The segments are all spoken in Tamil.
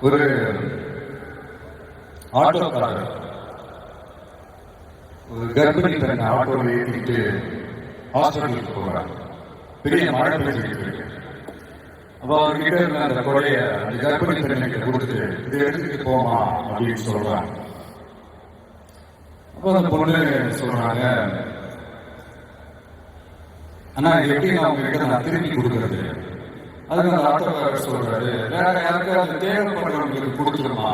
ஒரு ஆட்டோக்காரர் ஒரு கர்ப்பிணி பெண்ணை ஆட்டோவில் ஏற்றிட்டு ஹாஸ்பிட்டலுக்கு போகிறார். பெரிய மழை பெய்ஞ்சிட்டு இருக்கு. அப்போ அவர்கிட்ட இருந்த அந்த கொடையை அந்த கர்ப்பிணி பெண்ணுக்கு கொடுத்து இதை எடுத்துக்கிட்டு போமா அப்படின்னு சொல்றாங்க. அப்போ அந்த பொண்ணு சொல்றாங்க, ஆனா இது எப்படி நான் உங்ககிட்ட நான் திருப்பி கொடுக்கறது? அதுக்கு அந்த ஆட்டோக்காரர் சொல்றாரு, வேற யாருக்காவது தேவைப்படுறவங்களுக்கு கொடுத்துருமா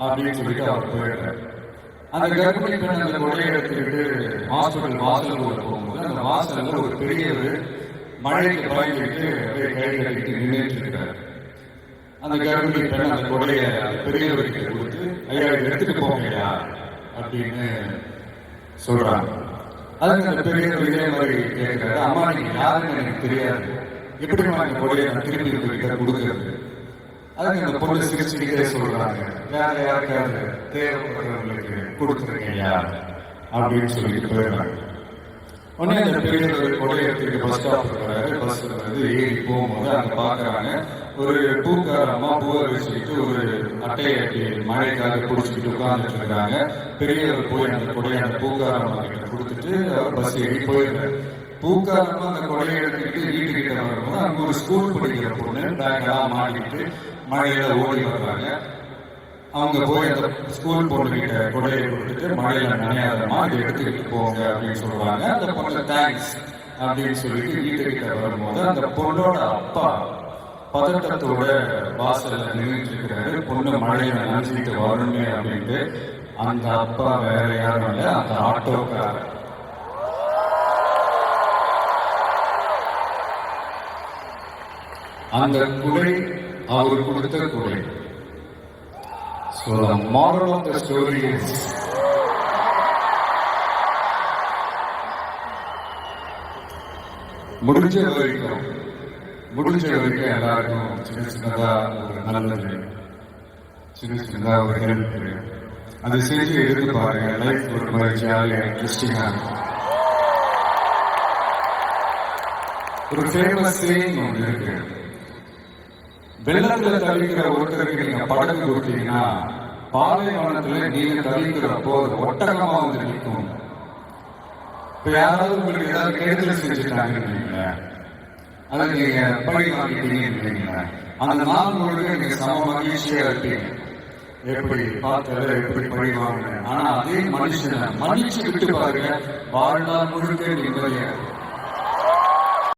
அப்படின்னு சொல்லிட்டு அவர் போயிடுறாரு. அந்த கர்ப்பிணி பெண் அந்த கொடையை எடுத்துக்கிட்டு ஹாஸ்பிட்டல் வாசலுக்குள்ள போகும்போது அந்த வாசல்ல ஒரு பெரியவர் மழைக்கு பயந்துக்கிட்டு அப்படியே கை கட்டிட்டு நின்றுட்டு இருக்காரு. அந்த கர்ப்பிணி பெண் அந்த கொடையை பெரியவருக்கு கொடுத்து, ஐயா எடுத்துட்டு போங்கயா அப்படின்னு சொல்றாங்க. அதுக்கு அந்த பெரியவர் இதே மாதிரி கேட்கிறாரு, அம்மா நீங்க யாருன்னு எனக்கு தெரியாது, எப்படி அந்த கொடையை நான் திருப்பி கிட்ட கொடுக்கறது? அதுக்கு அந்த பொண்ணு சிரிச்சுக்கிட்டே சொல்றாங்க, வேற யாருக்காவது தேவைப்படுறவங்களுக்கு கொடுத்துருக்கீங்களா அப்படின்னு சொல்லிட்டு போயிடுறாங்க. உடனே அந்த பெரியவர் கொடையை எடுத்துக்கிட்டு பஸ் ஸ்டாப் வர்றாரு. பஸ் வந்து ஏறி போகும்போது அங்க பாக்குறாங்க ஒரு பூக்காரமா பூவை வச்சுக்கிட்டு ஒரு அட்டையை மழைக்காக குடிச்சுக்கிட்டு உட்கார்ந்துட்டு இருக்காங்க. பெரியவர் போய் அந்த கொடையை அந்த பூக்காரமா கிட்ட கொடுத்துட்டு அவர் பஸ் ஏறி போயிடுறாரு. பூக்காரமா அந்த கொடையை எடுத்துக்கிட்டு வீட்டுக்கிட்ட வரும்போது அங்க ஒரு ஸ்கூல் படிக்கிற பொண்ணு பேக்கெல்லாம் மாட்டிக்கிட்டு மழையில ஓடி வர்றாங்க. அவங்க போய் அந்த ஸ்கூல் பொண்ணுகிட்ட கொடையை கொடுத்துட்டு மழையில நனையாதமா இதை எடுத்துக்கிட்டு போங்க அப்படின்னு சொல்றாங்க. அந்த பொண்ணு தேங்க்ஸ் அப்படின்னு சொல்லிட்டு வீட்டுக்கிட்ட வரும்போது அந்த பொண்ணோட அப்பா பதட்டத்தோட வாசல்ல நின்றுட்டு இருக்கிறாரு. பொண்ணு மழையில நினைச்சுக்கிட்டு வரணுமே அப்படின்ட்டு. அந்த அப்பா வேற யாரும் இல்லை, அந்த ஆட்டோக்காரர். அந்த குடை அவர் கொடுத்த குடை. So the moral of the story is, முடிஞ்ச வரைக்கும் எல்லாருக்கும் சின்ன சின்னதா ஒரு நல்லது, சின்ன சின்னதா ஒரு ஹெல்ப் அதை செஞ்சு எடுத்து பாருங்க. லைஃப் ஒரு மாதிரி ஜாலியா இன்ட்ரெஸ்டிங்கா இருக்கும். ஒரு ஃபேமஸ் சேயிங் ஒன்று இருக்கு, வெள்ளத்துல தவிக்கிற ஒருத்தருக்கு நீங்க படகு கொடுத்தீங்கன்னா பாலைவனத்துல நீங்க தவிக்கிறப்போ ஒட்டகமா வந்து நிற்கும். இப்ப யாராவது உங்களுக்கு ஏதாவது கெடுதல் செஞ்சுட்டாங்கன்னு அதை நீங்க பழி வாங்கிட்டீங்க, அந்த நாள் முழுக்க நீங்க சம மகிழ்ச்சியா இருப்பீங்க. எப்படி பார்த்தால எப்படி பழி வாங்கினேன். ஆனா அதே மனுஷனை மன்னிச்சு விட்டு பாருங்க, வாழ்நாள் முழுக்க நிம்மதியா